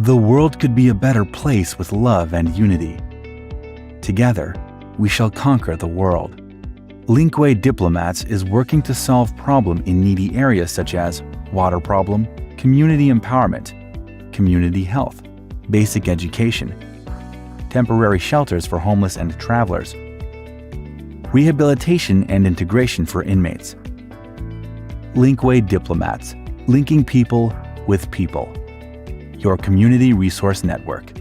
The world could be a better place with love and unity. Together, we shall conquer the world. Linkway Diplomats is working to solve problems in needy areas such as water problem, community empowerment, community health, basic education, temporary shelters for homeless and travelers, rehabilitation and integration for inmates. Linkway Diplomats, linking people with people. Your community resource network.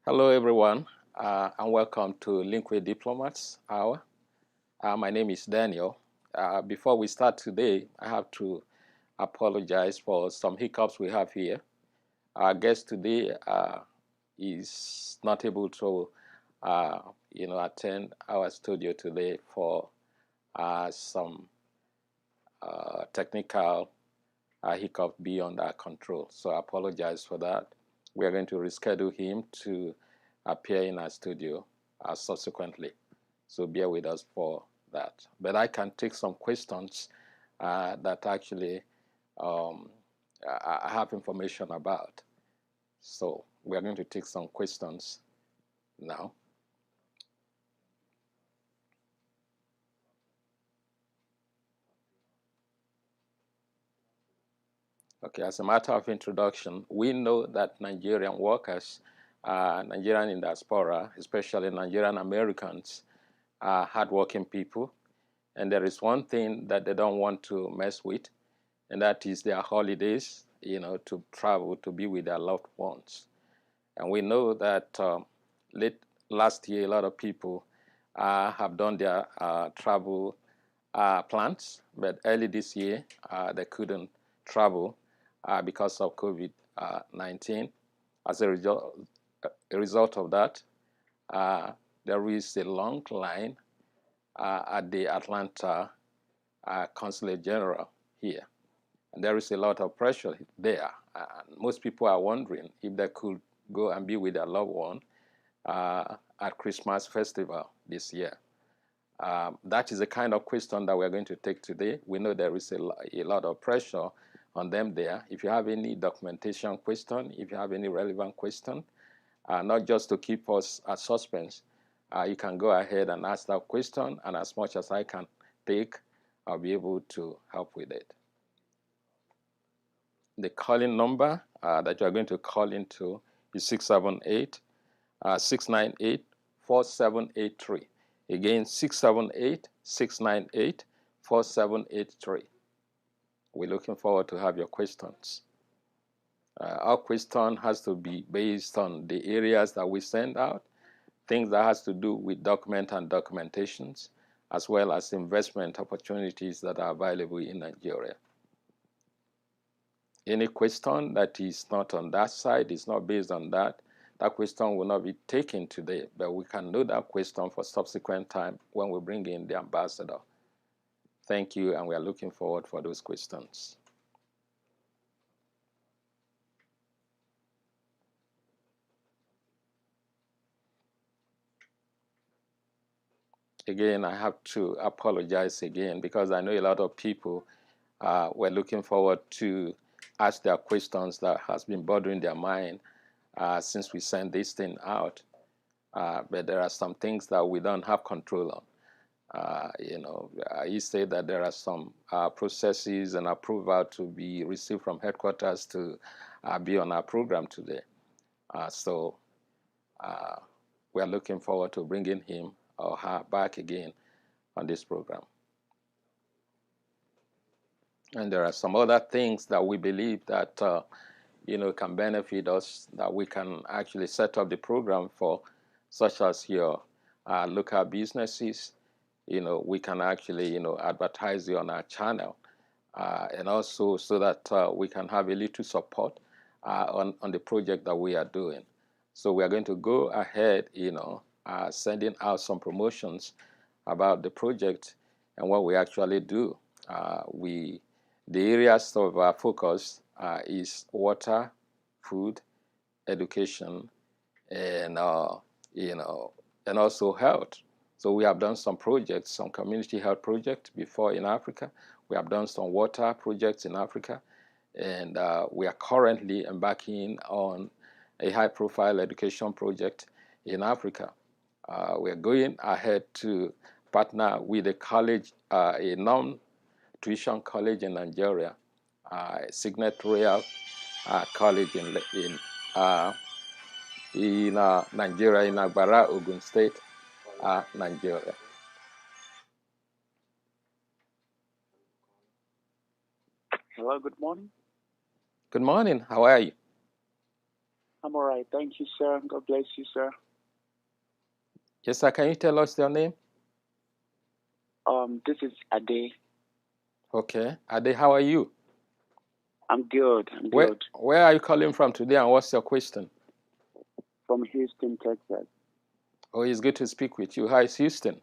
Hello everyone, and welcome to Linkway Diplomats Hour. My name is Daniel. Before we start today, I have to apologize for some hiccups we have here. Our guest today is not able to attend our studio today for some technical hiccup beyond our control. So I apologize for that. We are going to reschedule him to appear in our studio subsequently. So bear with us for that. But I can take some questions that actually I have information about. So we are going to take some questions now. Okay, as a matter of introduction, we know that Nigerian workers, Nigerian in diaspora, especially Nigerian Americans, are hardworking people. And there is one thing that they don't want to mess with, and that is their holidays, to travel, to be with their loved ones. And we know that late last year, a lot of people have done their travel plans, but early this year, they couldn't travel because of COVID-19. As a result of that, there is a long line at the Atlanta Consulate General here. And there is a lot of pressure there. Most people are wondering if they could go and be with their loved one at Christmas festival this year. That is the kind of question that we're going to take today. We know there is a lot of pressure on them there. If you have any documentation question, if you have any relevant question, not just to keep us at suspense, you can go ahead and ask that question, and as much as I can take, I'll be able to help with it. The calling number that you are going to call into is 678-698-4783. Again, 678-698-4783. We're looking forward to have your questions. Our question has to be based on the areas that we send out, things that has to do with document and documentations, as well as investment opportunities that are available in Nigeria. Any question that is not on that side, is not based on that, that question will not be taken today, but we can know that question for subsequent time when we bring in the ambassador. Thank you, and we are looking forward for those questions. Again, I have to apologize again because I know a lot of people were looking forward to ask their questions that has been bothering their mind since we sent this thing out. But there are some things that we don't have control on. You say that there are some processes and approval to be received from headquarters to be on our program today. So we are looking forward to bringing him or her back again on this program. And there are some other things that we believe that can benefit us, that we can actually set up the program for, such as your local businesses. We can actually advertise it on our channel, and also so that we can have a little support on the project that we are doing. So we are going to go ahead, sending out some promotions about the project and what we actually do. The areas of our focus is water, food, education, and and also health. So we have done some projects, some community health projects before in Africa. We have done some water projects in Africa, and we are currently embarking on a high-profile education project in Africa. We are going ahead to partner with a college, a non-tuition college in Nigeria, Signet Royal College in Nigeria, in Agbara, Ogun State, Nigeria. Hello, good morning. Good morning. How are you? I'm all right. Thank you, sir. God bless you, sir. Yes, sir. Can you tell us your name? This is Ade. Okay. Ade, how are you? I'm good. I'm good. Where are you calling from today, and what's your question? From Houston, Texas. Oh, it's good to speak with you. How is Houston?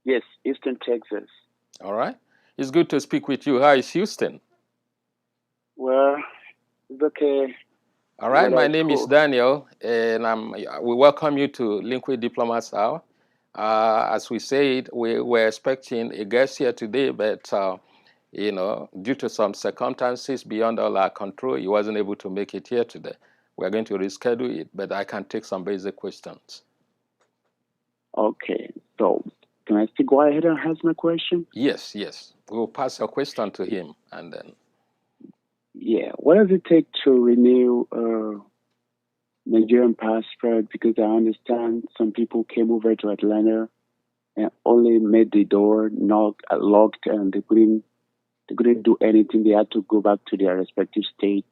Yes, Houston, Texas. All right. It's good to speak with you. How is Houston? Well, it's okay. All right. My name is Daniel, and we welcome you to Linkway Diplomats Hour. As we said, we were expecting a guest here today, but due to some circumstances beyond all our control, he wasn't able to make it here today. We're going to reschedule it, but I can take some basic questions. Okay. So, can I still go ahead and ask my question? Yes. We'll pass your question to him, and then. Yeah. What does it take to renew Nigerian passport? Because I understand some people came over to Atlanta and only made the door locked, and they couldn't do anything. They had to go back to their respective state.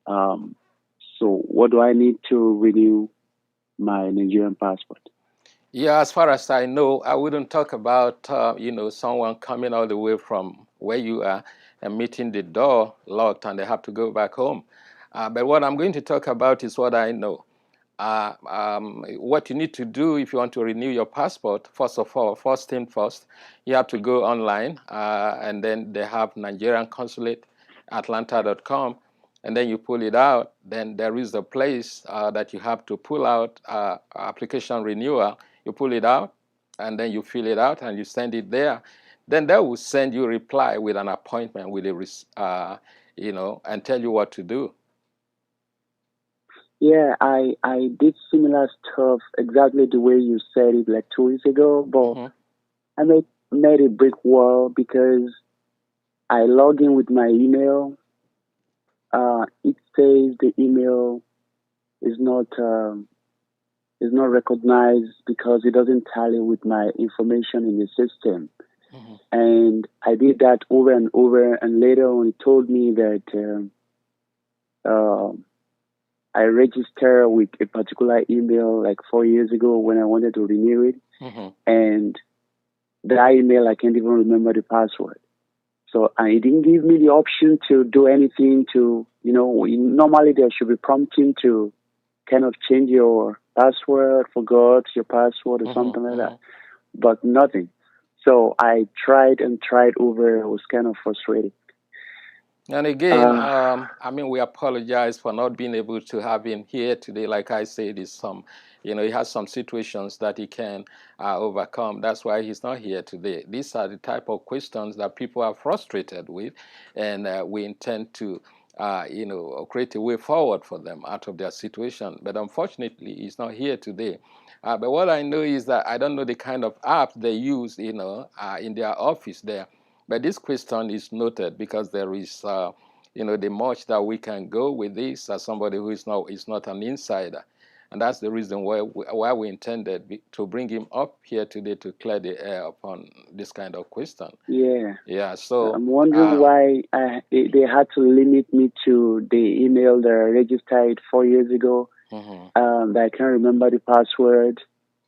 So what do I need to renew my Nigerian passport? Yeah, as far as I know, I wouldn't talk about, someone coming all the way from where you are and meeting the door locked and they have to go back home. But what I'm going to talk about is what I know. What you need to do if you want to renew your passport, first of all, first thing first, you have to go online, and then they have Nigerian Consulate, Atlanta.com, and then you pull it out. Then there is a place that you have to pull out application renewal. You pull it out, and then you fill it out, and you send it there. Then they will send you a reply with an appointment with a, and tell you what to do. Yeah, I did similar stuff exactly the way you said it like 2 weeks ago, but I made a brick wall because I log in with my email. It says the email is not recognized because it doesn't tally with my information in the system. And I did that over and over, and later on it told me that I registered with a particular email like 4 years ago when I wanted to renew it. And that email, I can't even remember the password. So it didn't give me the option to do anything to, normally there should be prompting to kind of change your password, forgot your password or something like that, but nothing. So I tried and tried over. It was kind of frustrating. And again, we apologize for not being able to have him here today. Like I said, he has some situations that he can overcome. That's why he's not here today. These are the type of questions that people are frustrated with, and we intend to, create a way forward for them out of their situation. But unfortunately, he's not here today. But what I know is that I don't know the kind of app they use, in their office there. But this question is noted because there is, the much that we can go with this as somebody who is not an insider. And that's the reason why we intended to bring him up here today to clear the air upon this kind of question. Yeah. Yeah. So I'm wondering why they had to limit me to the email that I registered 4 years ago. That I can't remember the password.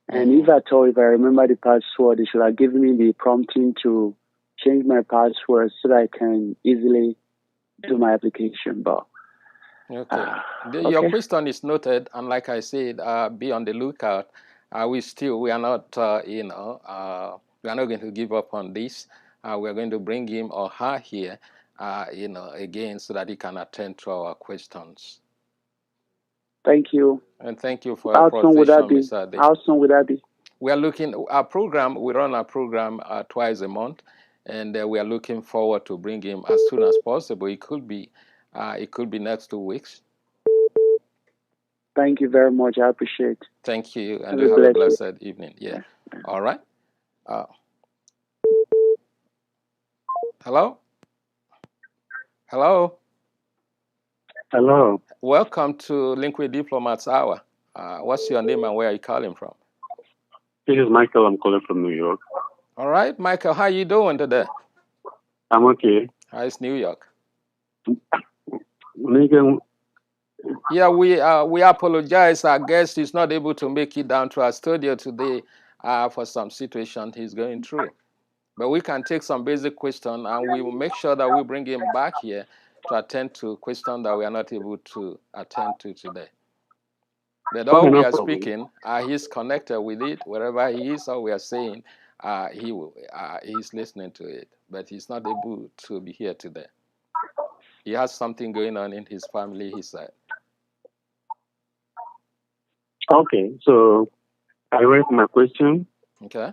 And if I remember the password, they should have given me the prompting to change my password so that I can easily do my application. But your question is noted, and like I said, be on the lookout. We are not, we are not going to give up on this. We are going to bring him or her here, again, so that he can attend to our questions. Thank you. And thank you for your frustration, Mr. Ade. How soon would that be? We are looking, we run our program twice a month. and we are looking forward to bring him as soon as possible. It could be next 2 weeks. Thank you very much. I appreciate it. Thank you, and Have you a have a blessed blessed evening. Yeah. All right. Hello? Hello? Hello. Welcome to Linkway Diplomats Hour. What's your name and where are you calling from? This is Michael. I'm calling from New York. All right, Michael, how you doing today? I'm okay. How is New York? Megan, Yeah, we apologize. Our guest is not able to make it down to our studio today for some situation he's going through. But we can take some basic questions and we will make sure that we bring him back here to attend to questions that we are not able to attend to today. But all we are speaking, he's connected with it. Wherever he is, all we are saying, he's listening to it. But he's not able to be here today. He has something going on in his family, he said. Okay, so I read my question. Okay.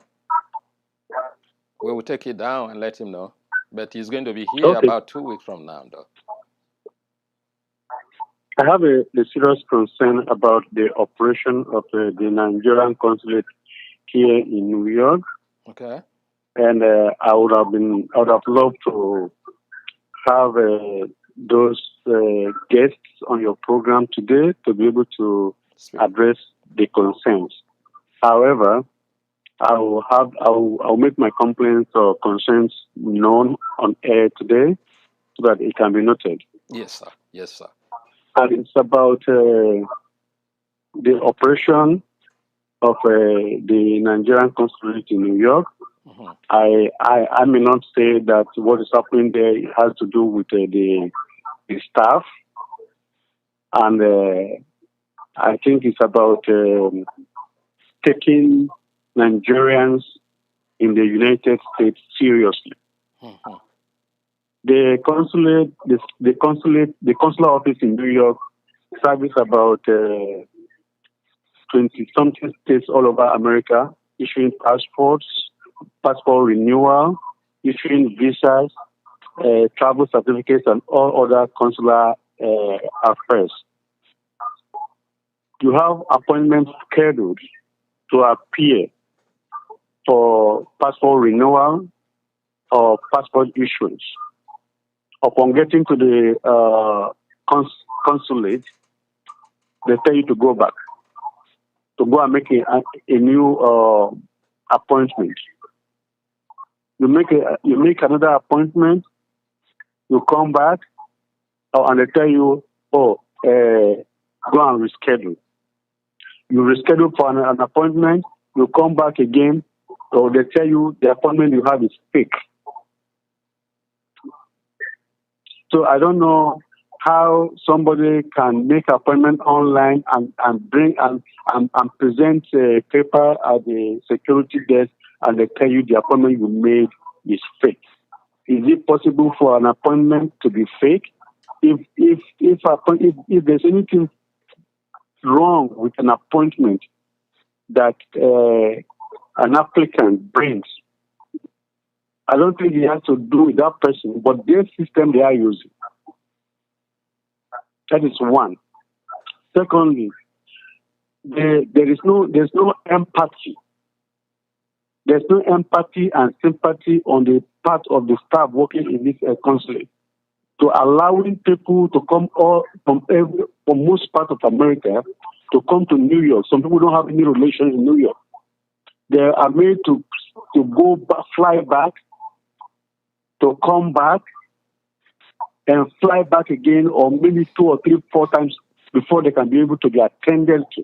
We will take it down and let him know. But he's going to be here about 2 weeks from now, though. I have a serious concern about the operation of the Nigerian consulate here in New York. Okay. And I would have loved to have those guests on your program today to be able to address the concerns. However, I'll make my complaints or concerns known on air today so that it can be noted. Yes, sir. Yes, sir. And it's about the operation of the Nigerian consulate in New York. Mm-hmm. I may not say that what is happening there has to do with the staff, and I think it's about taking Nigerians in the United States seriously. Mm-hmm. The consular office in New York service about 20-something states all over America, issuing passport renewal, issuing visas, travel certificates, and all other consular affairs. You have appointments scheduled to appear for passport renewal or passport issuance. Upon getting to the consulate, they tell you to go back, to go and make a new appointment. You make another appointment, you come back, and they tell you, go and reschedule. You reschedule for an appointment, you come back again, or they tell you the appointment you have is fake. So I don't know how somebody can make an appointment online and bring and present a paper at the security desk and they tell you the appointment you made is fake. Is it possible for an appointment to be fake? If there's anything wrong with an appointment that an applicant brings, I don't think it has to do with that person, but their system they are using. That is one. Secondly, there's no empathy. There's no empathy and sympathy on the part of the staff working in this consulate to allowing people to come from most part of America to come to New York. Some people don't have any relations in New York. They are made to go back, fly back, to come back and fly back again, or maybe 2 or 3, 4 times before they can be able to be attended to.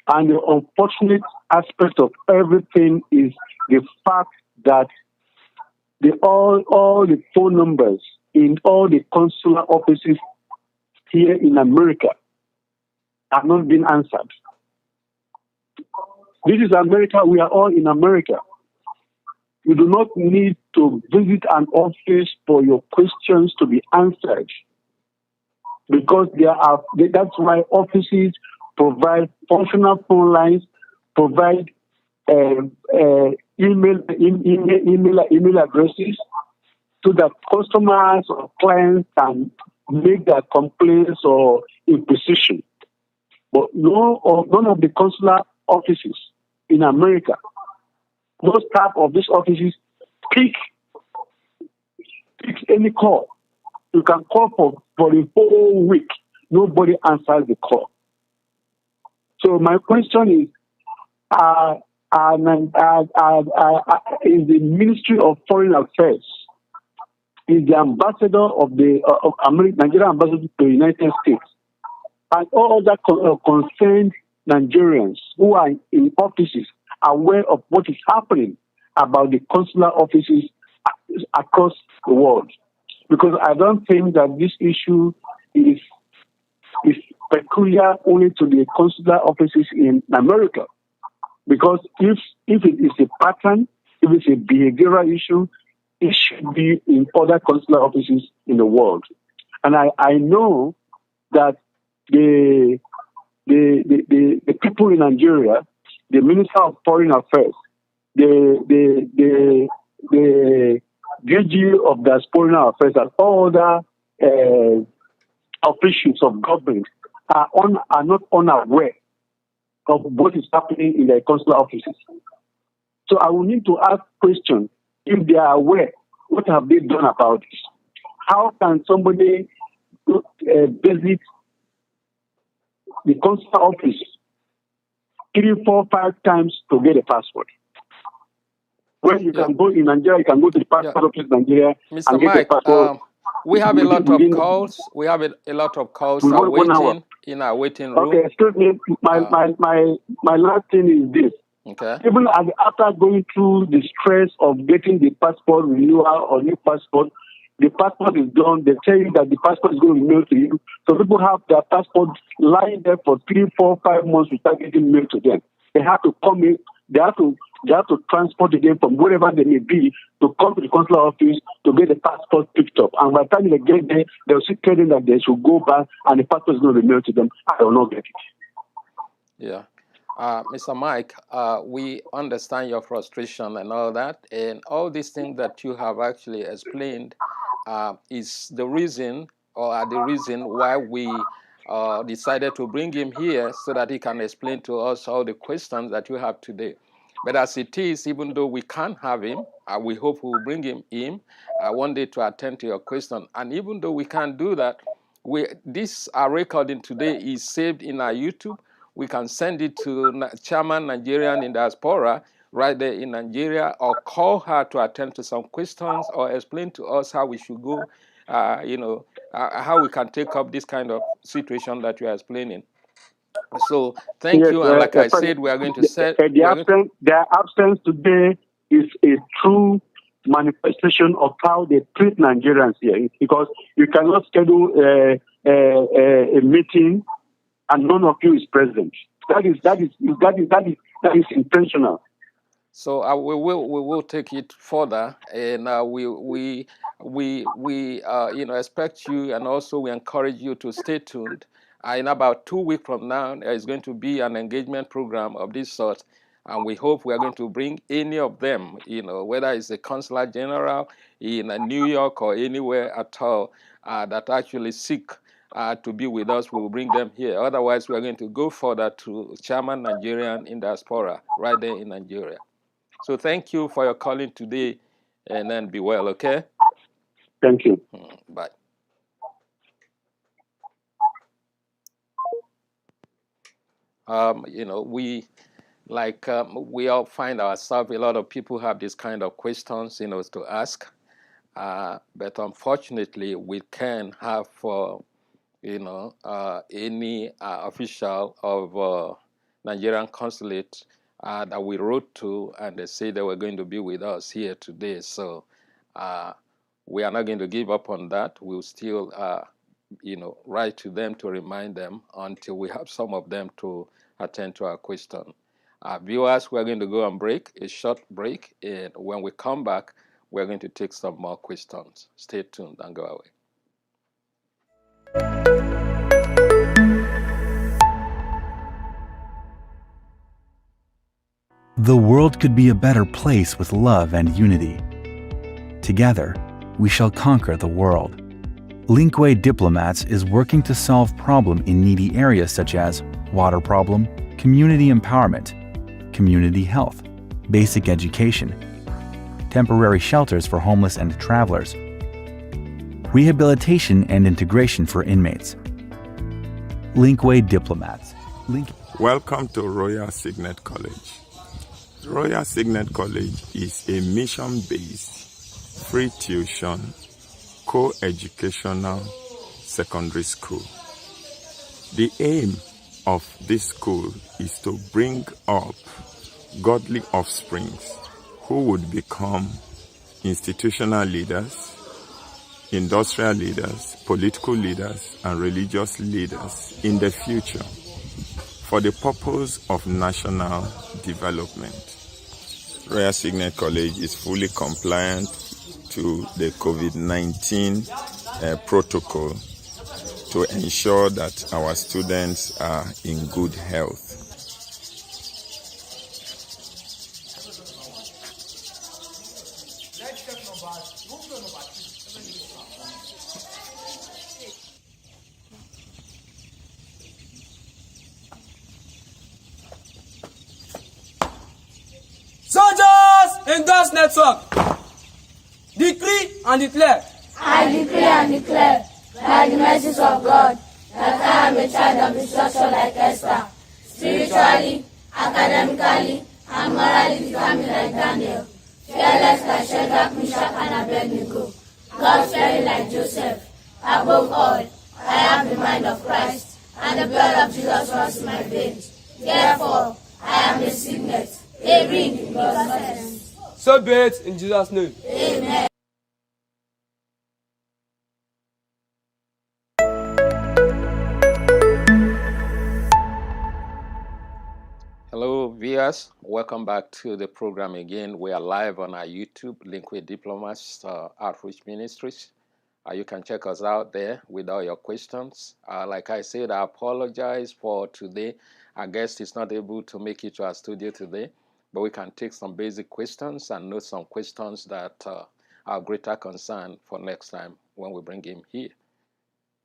And the unfortunate aspect of everything is the fact that all the phone numbers in all the consular offices here in America are not being answered. This is America. We are all in America. You do not need to visit an office for your questions to be answered, because that's why offices provide functional phone lines, provide email addresses so that customers or clients can make their complaints or inquisition. But none of the consular offices in America, no staff of these offices pick any call. You can call for the whole week. Nobody answers the call. So my question is, is the Ministry of Foreign Affairs, is the ambassador of Nigeria ambassador to the United States, and all other concerned Nigerians who are in offices aware of what is happening about the consular offices across the world? Because I don't think that this issue is peculiar only to the consular offices in America. Because if it is a pattern, if it's a behavioral issue, it should be in other consular offices in the world. And I know that the people in Nigeria, the Minister of Foreign Affairs, the DG of Diaspora Affairs, and all other officials of government are not unaware of what is happening in their consular offices. So I will need to ask questions. If they are aware, what have they done about this? How can somebody visit the consular office 3, 4, 5 times to get a passport? When you can go in Nigeria, you can go to the passport office in Nigeria Mr. and get Mike, a passport. we have a lot of calls. We have a lot of calls waiting in our waiting room. Okay, excuse me. My last thing is this. Okay. Even after going through the stress of getting the passport renewal or new passport, the passport is done. They tell you that the passport is going to be mailed to you. So people have their passport lying there for 3, 4, 5 months without getting mailed to them. They have to come in. They have to transport again from wherever they may be to come to the consular office to get the passport picked up. And by the time they get there, they'll see tell them that they should go back and the passport is going to be mailed to them. I will not get it. Yeah. Mr. Mike, we understand your frustration and all that. And all these things that you have actually explained is the reason why we decided to bring him here so that he can explain to us all the questions that you have today. But as it is, even though we can't have him, we hope we will bring him in one day to attend to your question. And even though we can't do that, this recording today is saved in our YouTube. We can send it to Chairman Nigerian in Diaspora right there in Nigeria, or call her to attend to some questions or explain to us how we should go, how we can take up this kind of situation that you are explaining. So thank you, and like I said, we are going to set... Their absence today is a true manifestation of how they treat Nigerians here, because you cannot schedule a meeting and none of you is present. That is intentional. So we will take it further, and we expect you, and also we encourage you to stay tuned. In about 2 weeks from now, there is going to be an engagement program of this sort, and we hope we are going to bring any of them, whether it's the Consular General in New York or anywhere at all that actually seek to be with us. We will bring them here. Otherwise, we are going to go further to Chairman Nigerian in Diaspora right there in Nigeria. So thank you for your calling today, and then be well, okay? Thank you. Bye. We all find ourselves, a lot of people have this kind of questions, to ask. But unfortunately, we can't have, any official of Nigerian consulate that we wrote to, and they say they were going to be with us here today. So we are not going to give up on that. We'll still, write to them to remind them until we have some of them to attend to our question. Viewers, we're going to go on break, a short break, and when we come back, we're going to take some more questions. Stay tuned and go away. The world could be a better place with love and unity. Together, we shall conquer the world. Linkway Diplomats is working to solve problems in needy areas such as water problem, community empowerment, community health, basic education, temporary shelters for homeless and travelers, rehabilitation and integration for inmates. Linkway Diplomats. Welcome to Royal Signet College. Royal Signet College is a mission-based, free tuition, co-educational secondary school. The aim of this school is to bring up godly offsprings who would become institutional leaders, industrial leaders, political leaders, and religious leaders in the future for the purpose of national development. Royal Signet College is fully compliant to the COVID-19 protocol to ensure that our students are in good health. Soldiers in God's network, decree and declare. I decree and declare, by the mercies of God, that I am a child of instruction like Esther, spiritually, academically, and morally determined like Daniel, fearless like Shadrach, Meshach, and Abednego, God-fearing like Joseph. Above all, I have the mind of Christ, and the blood of Jesus runs in my veins. Therefore, I am a signet, a ring in God's presence. So be it in Jesus' name. Amen. Hello, viewers. Welcome back to the program again. We are live on our YouTube, Linkway Diplomats Outreach Ministries. You can check us out there with all your questions. Like I said, I apologize for today. Our guest is not able to make it to our studio today, but we can take some basic questions and note some questions that are greater concern for next time when we bring him here.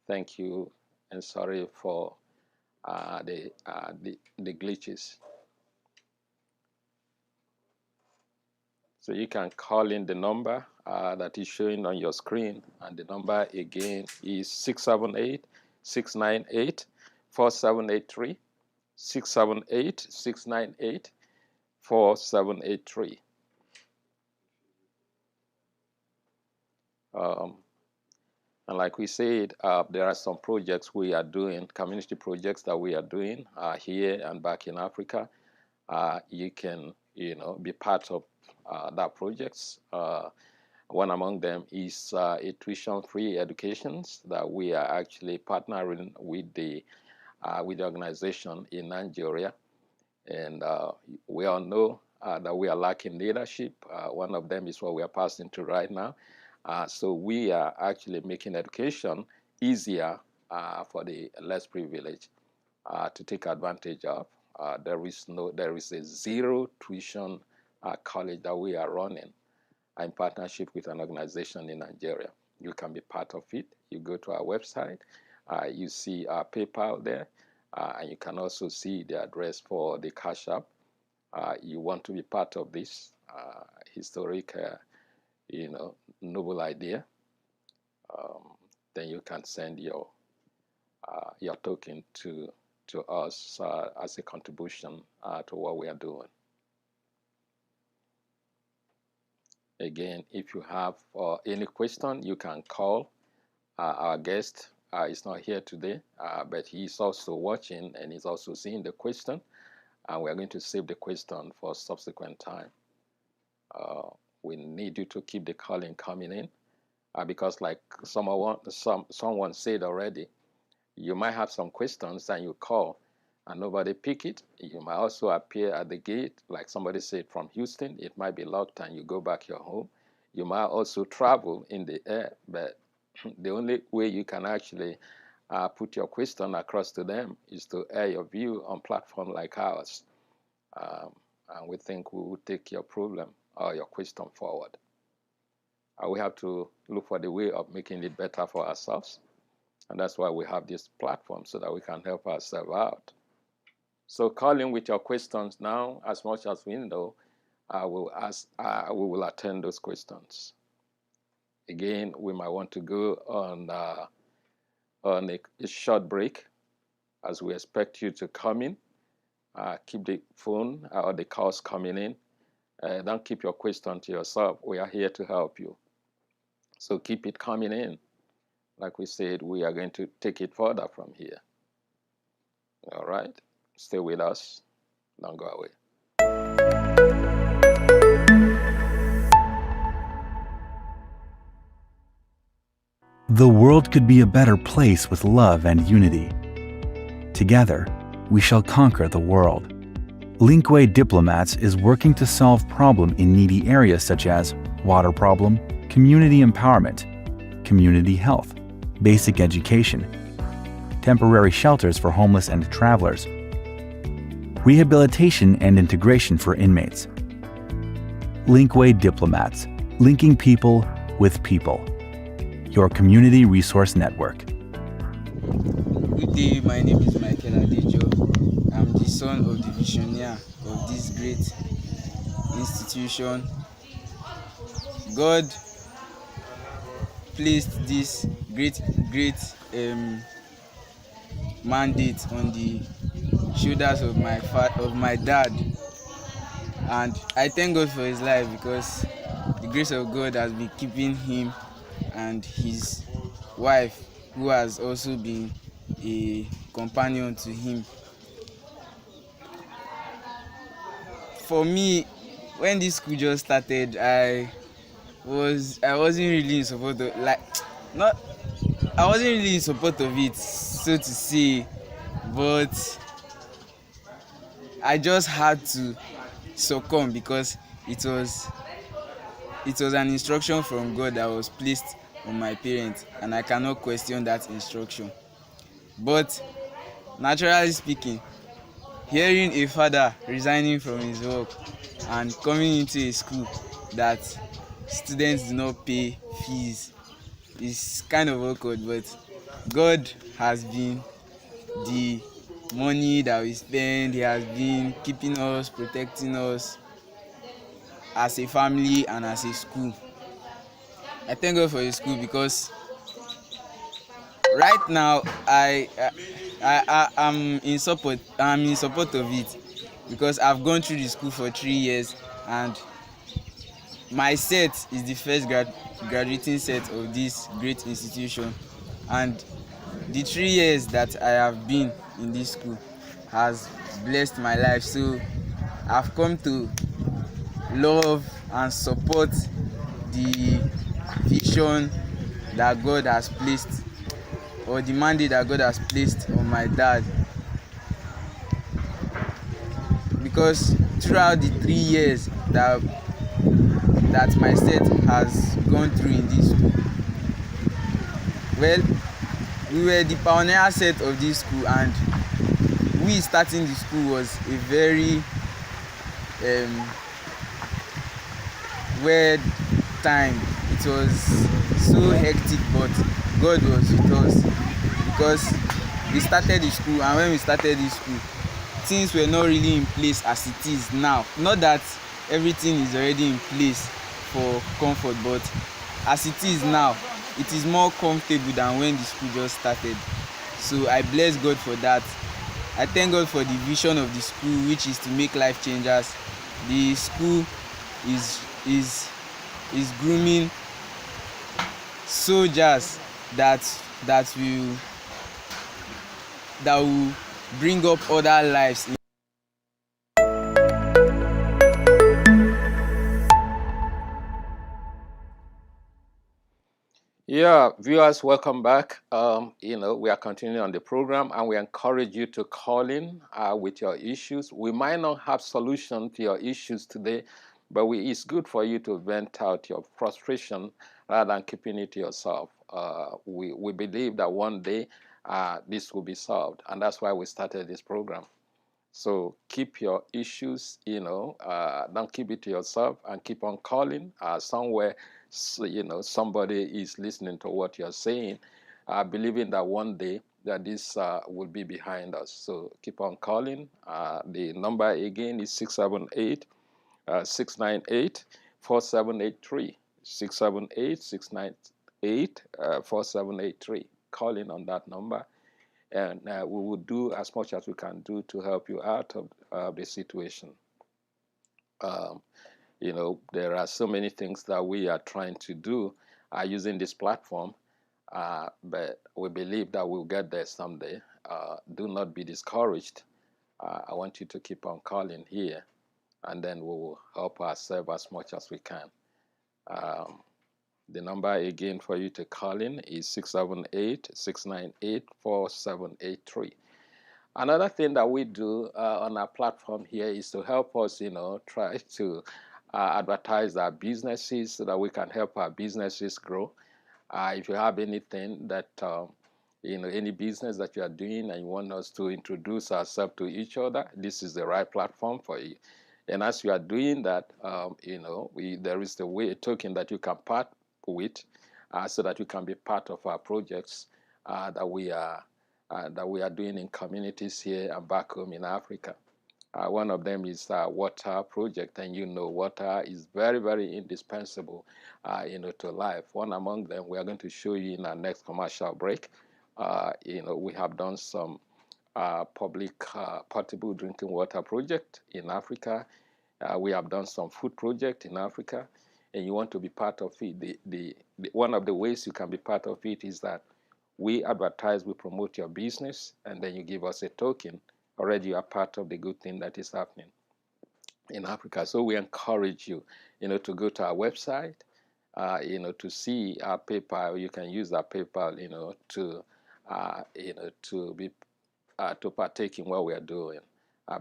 Thank you, and sorry for the glitches. So you can call in the number that is showing on your screen, and the number again is 678-698-4783, 678-698-4783. And like we said, there are some projects we are doing, community projects that we are doing here and back in Africa. You can, be part of that projects. One among them is a tuition-free educations that we are actually partnering with the organization in Nigeria, and we all know that we are lacking leadership. One of them is what we are passing through right now. So we are actually making education easier for the less privileged to take advantage of. There is a zero tuition college that we are running in partnership with an organization in Nigeria. You can be part of it. You go to our website, you see our PayPal there, and you can also see the address for the Cash App. You want to be part of this historic, noble idea, then you can send your token to us as a contribution to what we are doing. Again, if you have any question, you can call. Our guest is not here today, but he's also watching and he's also seeing the question, and we're going to save the question for subsequent time. We need you to keep the calling coming in, because like someone said already, you might have some questions and you call and nobody pick it. You might also appear at the gate, like somebody said from Houston, it might be locked and you go back your home. You might also travel in the air, but the only way you can actually put your question across to them is to air your view on platform like ours. and we think we will take your problem or your question forward. We have to look for the way of making it better for ourselves, and that's why we have this platform, so that we can help ourselves out. So call in with your questions now. As much as we know, we will attend those questions. Again, we might want to go on a short break, as we expect you to come in. Keep the phone or the calls coming in. Don't keep your question to yourself. We are here to help you. So keep it coming in. Like we said, we are going to take it further from here. All right? Stay with us. Don't go away. The world could be a better place with love and unity. Together, we shall conquer the world. Linkway Diplomats is working to solve problems in needy areas such as water problem, community empowerment, community health, basic education, temporary shelters for homeless and travelers, rehabilitation and integration for inmates. Linkway Diplomats, linking people with people. Your community resource network. Good day, my name is Michael Adejo. I'm the son of the visionary of this great institution. God placed this great mandate on the shoulders of my dad, and I thank God for his life, because the grace of God has been keeping him and his wife, who has also been a companion to him. For me, when this school just started, I wasn't really in support of, I wasn't really in support of it, so to say, but I just had to succumb, because it was an instruction from God that was placed on my parents, and I cannot question that instruction. But naturally speaking, hearing a father resigning from his work and coming into a school that students do not pay fees is kind of awkward, but God has been the money that we spend. He has been keeping us, protecting us as a family and as a school. I thank God for the school, because right now I'm in support of it, because I've gone through the school for 3 years, and my set is the first graduating set of this great institution, and the 3 years that I have been in this school has blessed my life. So I've come to love and support the vision that God has placed, or the mandate that God has placed on my dad, because throughout the 3 years that my set has gone through in this school, well, we were the pioneer set of this school, and we starting the school was a very weird time. It was so hectic, but God was with us, because we started the school, and when we started the school, things were not really in place as it is now. Not that everything is already in place for comfort, but as it is now, it is more comfortable than when the school just started. So I bless God for that. I thank God for the vision of the school, which is to make life changers. The school is grooming soldiers that will bring up other lives. Yeah, viewers, welcome back. We are continuing on the program, and we encourage you to call in with your issues. We might not have solution to your issues today, but it's good for you to vent out your frustration rather than keeping it to yourself. We believe that one day this will be solved, and that's why we started this program. So keep your issues, don't keep it to yourself and keep on calling. Somewhere, somebody is listening to what you're saying, believing that one day that this will be behind us. So keep on calling. The number again is 678-698-4783. 678-698-4783. Call in on that number. And we will do as much as we can do to help you out of the situation. There are so many things that we are trying to do using this platform, but we believe that we'll get there someday. Do not be discouraged. I want you to keep on calling here, and then we will help ourselves as much as we can. The number again for you to call in is 678-698-4783. Another thing that we do on our platform here is to help us, try to advertise our businesses so that we can help our businesses grow. If you have anything that, any business that you are doing and you want us to introduce ourselves to each other, this is the right platform for you. And as you are doing that, there is a token that you can part with so that you can be part of our projects that we are doing in communities here and back home in Africa. One of them is water project, and water is very, very indispensable, to life. One among them we are going to show you in our next commercial break. We have done some public portable drinking water project in Africa. We have done some food project in Africa, and you want to be part of it. One of the ways you can be part of it is that we advertise, we promote your business, and then you give us a token. Already you are part of the good thing that is happening in Africa. So we encourage you, to go to our website, to see our PayPal. You can use our PayPal, to partake in what we are doing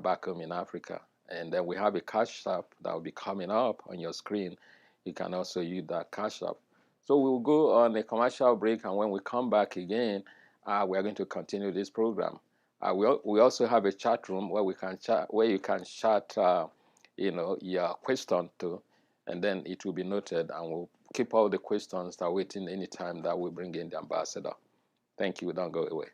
back home in Africa. And then we have a cash app that will be coming up on your screen. You can also use that cash app. So we'll go on a commercial break, and when we come back again, we are going to continue this program. We also have a chat room where we can chat, where you can chat, your question to, and then it will be noted, and we'll keep all the questions that are waiting any time that we bring in the ambassador. Thank you. Don't go away.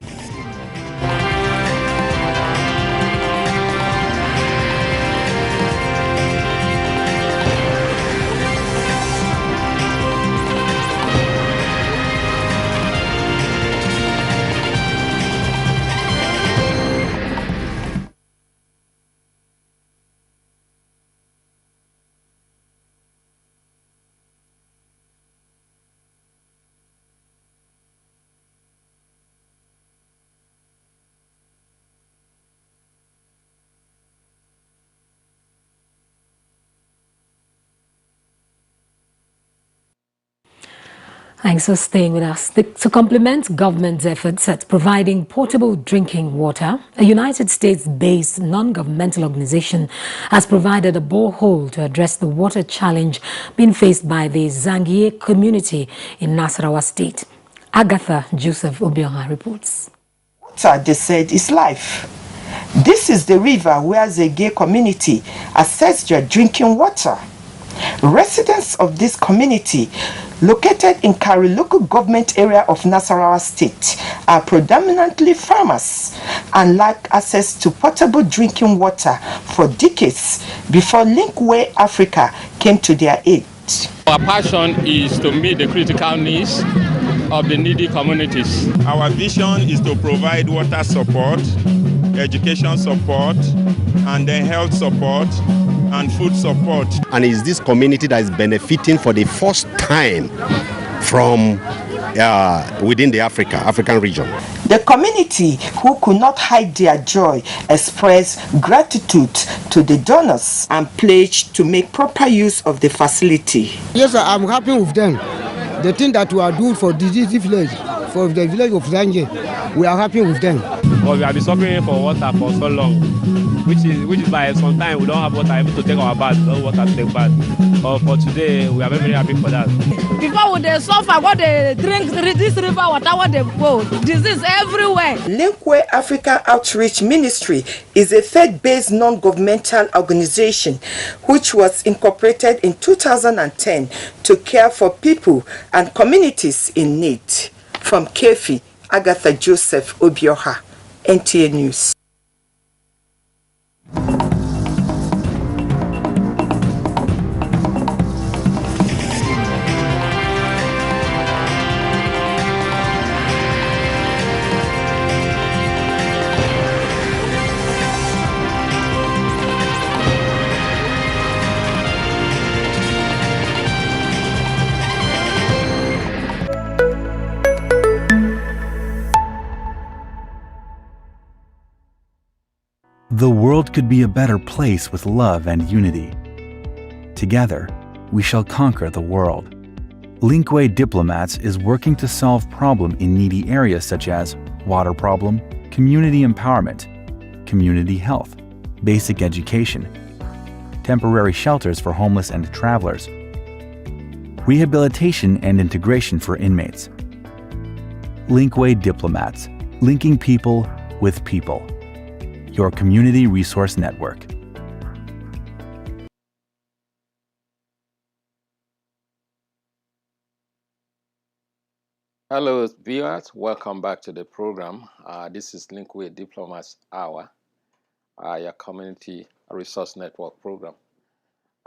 Thanks for staying with us. To complement government's efforts at providing portable drinking water, a United States-based non-governmental organization has provided a borehole to address the water challenge being faced by the Zangie community in Nasarawa State. Agatha Joseph Obiora reports. Water, they said, is life. This is the river where the Zangie community access their drinking water. Residents of this community, located in Kari local government area of Nasarawa State, are predominantly farmers and lack access to potable drinking water for decades before Linkway Africa came to their aid. Our passion is to meet the critical needs of the needy communities. Our vision is to provide water support, education support, and then health support and food support. And it's this community that is benefiting for the first time from within the African region. The community, who could not hide their joy, expressed gratitude to the donors and pledged to make proper use of the facility. Yes, sir, I'm happy with them the thing that we are doing for this village, for the village of Zanje, we are happy with them. But we have been suffering for water for so long, which is why sometimes we don't have water able to take our bath, no water to take bath. But for today, we are very, very happy for that. Before when they suffer, what they drink this river water, what they go, disease everywhere. Linkway African Outreach Ministry is a faith-based non-governmental organization which was incorporated in 2010 to care for people and communities in need. From Kefi, Agatha Joseph Obioha, NTA News. The world could be a better place with love and unity. Together, we shall conquer the world. Linkway Diplomats is working to solve problems in needy areas such as water problem, community empowerment, community health, basic education, temporary shelters for homeless and travelers, rehabilitation and integration for inmates. Linkway Diplomats, linking people with people. Your community resource network. Hello viewers, welcome back to the program. This is Linkway Diplomats Hour, your community resource network program.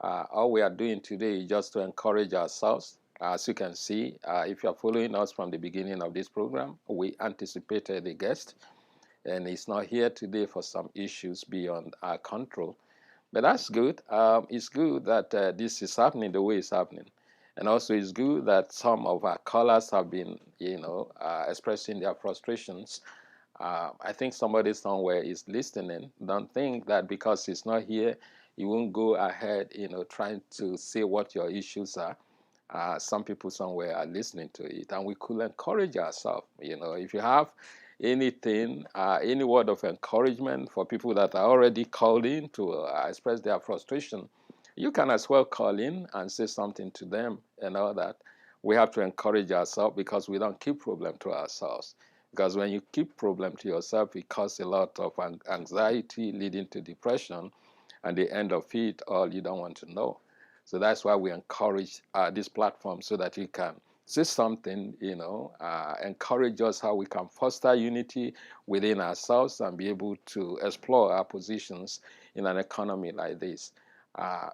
All we are doing today is just to encourage ourselves. As you can see, if you are following us from the beginning of this program, we anticipated the guest, and he's not here today for some issues beyond our control. But that's good. It's good that this is happening the way it's happening. And also it's good that some of our callers have been, expressing their frustrations. I think somebody somewhere is listening. Don't think that because he's not here, you won't go ahead, trying to say what your issues are. Some people somewhere are listening to it, and we could encourage ourselves. If you have anything, any word of encouragement for people that are already called in to express their frustration, you can as well call in and say something to them and all that. We have to encourage ourselves because we don't keep problem to ourselves. Because when you keep problem to yourself, it causes a lot of anxiety leading to depression, and the end of it, all you don't want to know. So that's why we encourage this platform so that you can say something, encourage us how we can foster unity within ourselves and be able to explore our positions in an economy like this.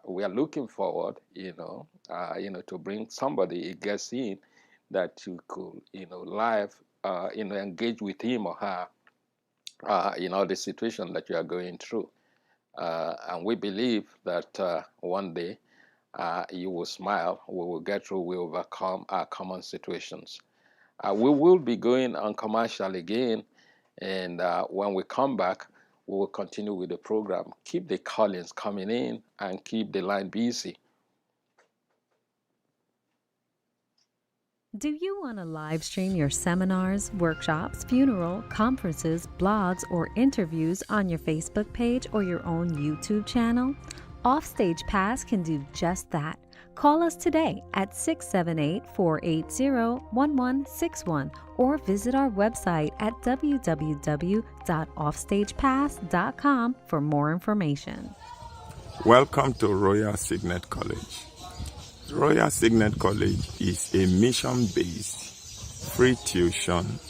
We are looking forward, to bring somebody, a guest in, that you could, live, engage with him or her, the situation that you are going through. And we believe that one day you will smile, we will get through, we will overcome our common situations. We will be going on commercial again, and when we come back, we will continue with the program. Keep the callings coming in and keep the line busy. Do you want to live stream your seminars, workshops, funeral, conferences, blogs, or interviews on your Facebook page or your own YouTube channel? Offstage Pass can do just that. Call us today at 678-480-1161 or visit our website at www.offstagepass.com for more information. Welcome to Royal Signet College. Royal Signet College is a mission-based, free tuition,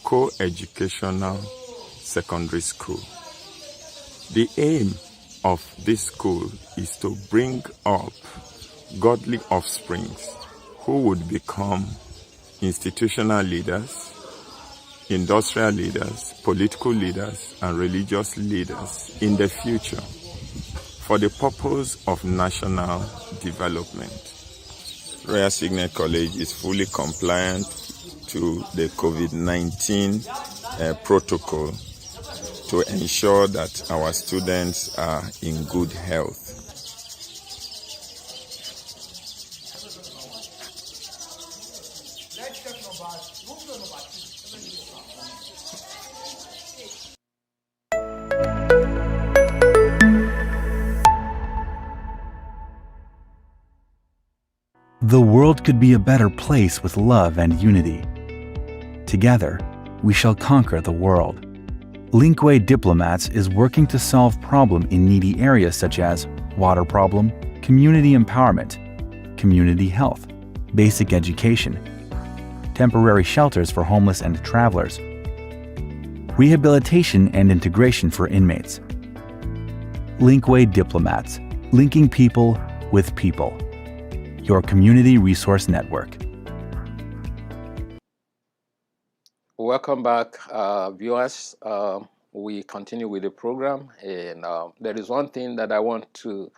co-educational secondary school. The aim of this school is to bring up godly offsprings who would become institutional leaders, industrial leaders, political leaders, and religious leaders in the future for the purpose of national development. Royal Signet College is fully compliant to the COVID-19 protocol to ensure that our students are in good health. world could be a better place with love and unity. Together, we shall conquer the world. Linkway Diplomats is working to solve problems in needy areas such as water problem, community empowerment, community health, basic education, temporary shelters for homeless and travelers, rehabilitation and integration for inmates. Linkway Diplomats, linking people with people. Your community resource network. Welcome back, viewers. We continue with the program, and there is one thing that I want to,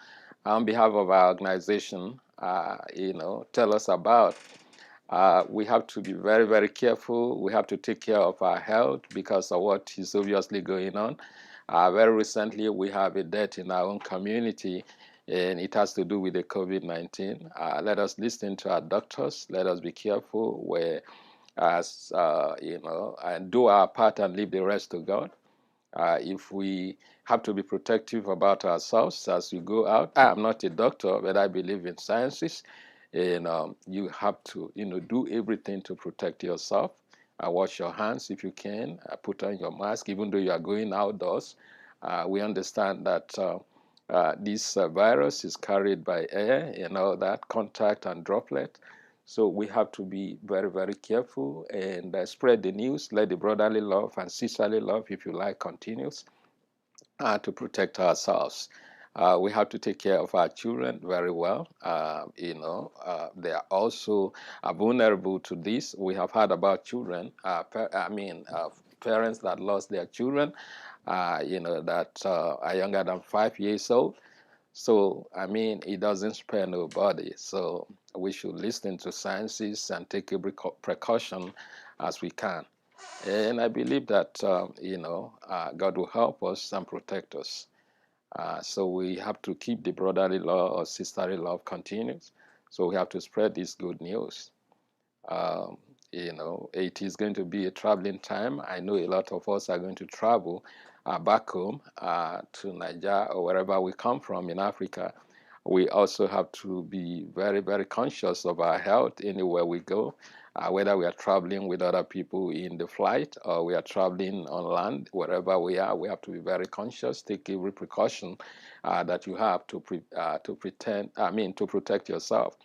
on behalf of our organization, tell us about. We have to be very, very careful. We have to take care of our health because of what is obviously going on. Very recently, we have a death in our own community, and it has to do with the COVID-19. Let us listen to our doctors. Let us be careful and do our part and leave the rest to God. If we have to be protective about ourselves as we go out, I'm not a doctor, but I believe in sciences, and you have to, do everything to protect yourself. Wash your hands if you can. Put on your mask, even though you are going outdoors. We understand that this virus is carried by air, that contact and droplet. So we have to be very, very careful and spread the news. Let the brotherly love and sisterly love, if you like, continues to protect ourselves. We have to take care of our children very well. They are also vulnerable to this. We have heard about children, parents that lost their children, that are younger than 5 years old. So, it doesn't spare nobody. So we should listen to sciences and take every precaution as we can. And I believe that, God will help us and protect us. So we have to keep the brotherly love or sisterly love continuous. So we have to spread this good news. It is going to be a traveling time. I know a lot of us are going to travel back home to Nigeria or wherever we come from in Africa. We also have to be very, very conscious of our health anywhere we go, whether we are traveling with other people in the flight or we are traveling on land, wherever we are. We have to be very conscious, take every precaution that you have to protect yourself.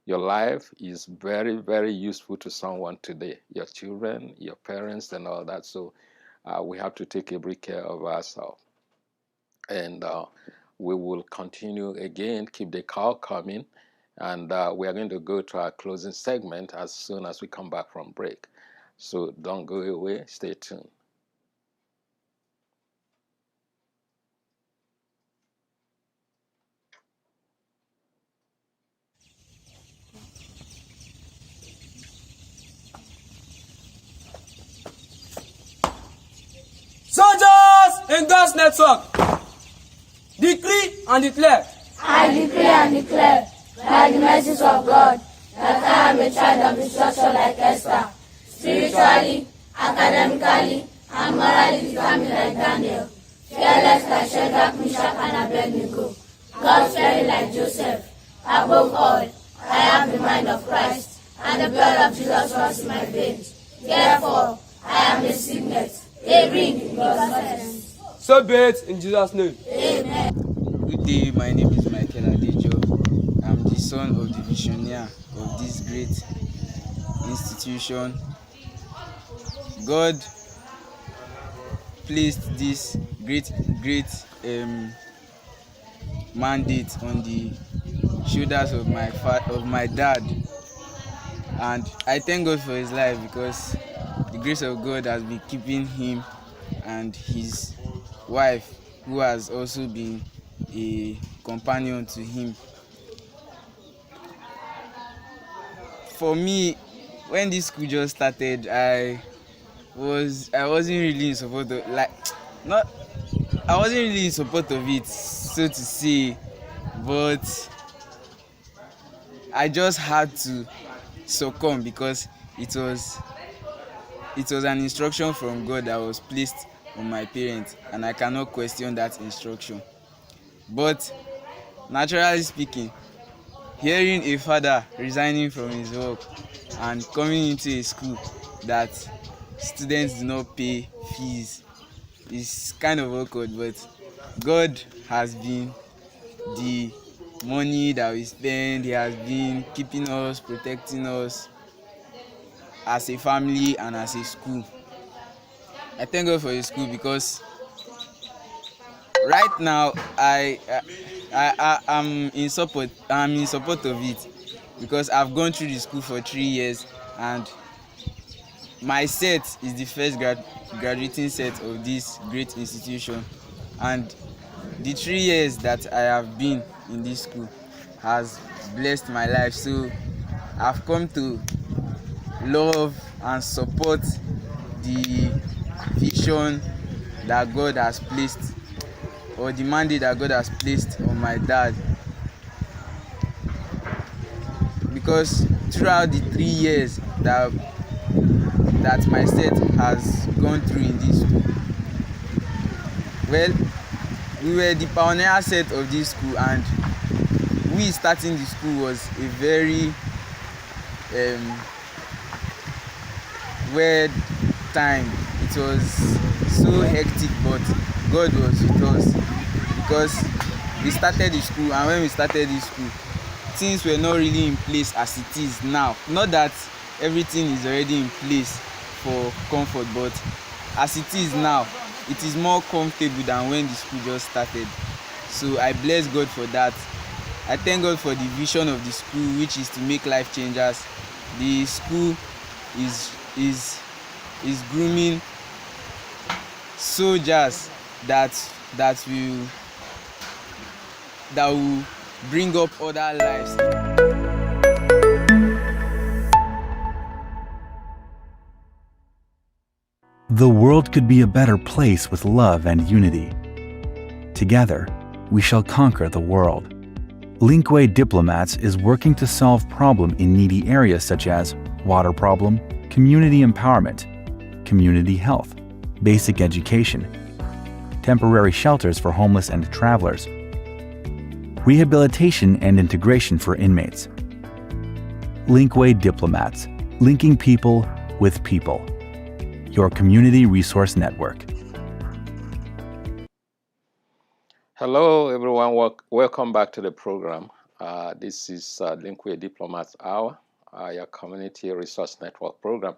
Your life is very, very useful to someone today, your children, your parents, and all that. So we have to take every care of ourselves. And we will continue again, keep the call coming. And we are going to go to our closing segment as soon as we come back from break. So don't go away, stay tuned. Soldiers in God's network, decree and declare. I decree and declare, by the mercies of God, that I am a child of instruction like Esther, spiritually, academically, and morally determined like Daniel, fearless like Shadrach, Meshach, and Abednego, God-fearing like Joseph. Above all, I have the mind of Christ, and the blood of Jesus runs in my veins. Therefore, I am a signet, a ring in God's presence. So be it in Jesus' name. Amen. Good day, my name is Michael Adejo. I'm the son of the visionary of this great institution. God placed this great mandate on the shoulders of my dad, and I thank God for his life because the grace of God has been keeping him and his wife, who has also been a companion to him. For me, when this school just started, I wasn't really in support of I wasn't really in support of it, so to say, but I just had to succumb because it was an instruction from God that was placed on my parents, and I cannot question that instruction. But naturally speaking, hearing a father resigning from his work and coming into a school that students do not pay fees is kind of awkward, but God has been the money that we spend. He has been keeping us, protecting us as a family and as a school. I thank God for the school because right now I'm in support of it because I've gone through the school for 3 years and my set is the first graduating set of this great institution, and the 3 years that I have been in this school has blessed my life. So I've come to love and support the vision that God has placed, or the mandate that God has placed on my dad, because throughout the 3 years that my set has gone through in this school, well, we were the pioneer set of this school, and we starting the school was a very weird time. It was so hectic, but God was with us because we started the school, and when we started the school, things were not really in place as it is now. Not that everything is already in place for comfort, but as it is now, it is more comfortable than when the school just started. So I bless God for that. I thank God for the vision of the school, which is to make life changers. The school is grooming soldiers that will bring up other lives. The world could be a better place with love and unity. Together, we shall conquer the world. Linkway Diplomats is working to solve problems in needy areas such as water problem, community empowerment, community health, basic education, temporary shelters for homeless and travelers, rehabilitation and integration for inmates. Linkway Diplomats, linking people with people. Your community resource network. Hello, everyone. Welcome back to the program. This is Linkway Diplomats Hour, your community resource network program.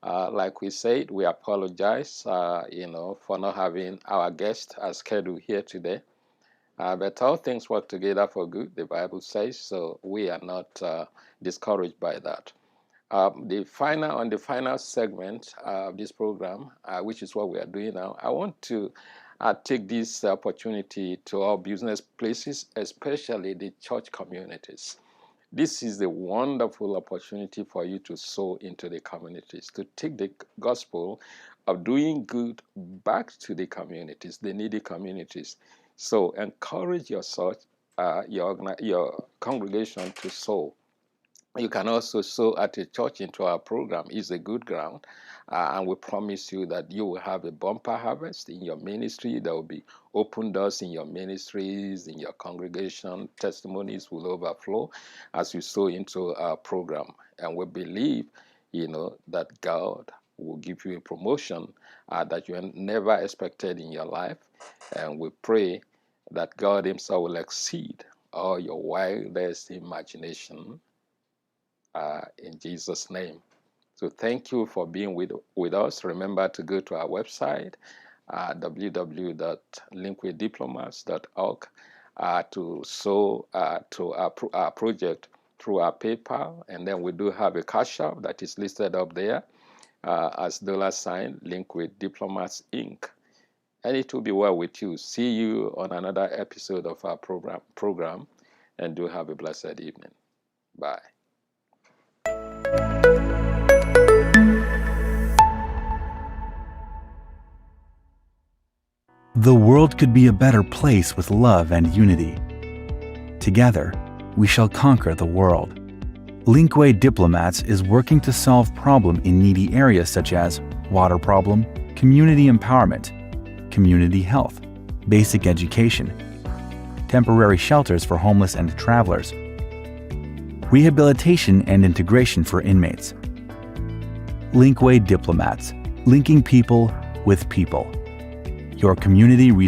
Like we said, we apologize, for not having our guest as scheduled here today. But all things work together for good, the Bible says, so we are not discouraged by that. On the final segment of this program, which is what we are doing now, I want to take this opportunity to our business places, especially the church communities. This is a wonderful opportunity for you to sow into the communities, to take the gospel of doing good back to the communities, the needy communities. So encourage your congregation to sow. You can also sow at a church into our program. It's a good ground. And we promise you that you will have a bumper harvest in your ministry. There will be open doors in your ministries, in your congregation. Testimonies will overflow as you sow into our program. And we believe, that God will give you a promotion that you never expected in your life. And we pray that God himself will exceed all your wildest imagination. In Jesus' name. So thank you for being with us. Remember to go to our website, www.linkwaydiplomats.org, to sow to our project through our PayPal. And then we do have a cash app that is listed up there as $ Linkway Diplomats Inc. And it will be well with you. See you on another episode of our program, and do have a blessed evening. Bye. The world could be a better place with love and unity. Together, we shall conquer the world. Linkway Diplomats is working to solve problems in needy areas such as water problem, community empowerment, community health, basic education, temporary shelters for homeless and travelers, rehabilitation and integration for inmates. Linkway Diplomats, linking people with people. Your community resource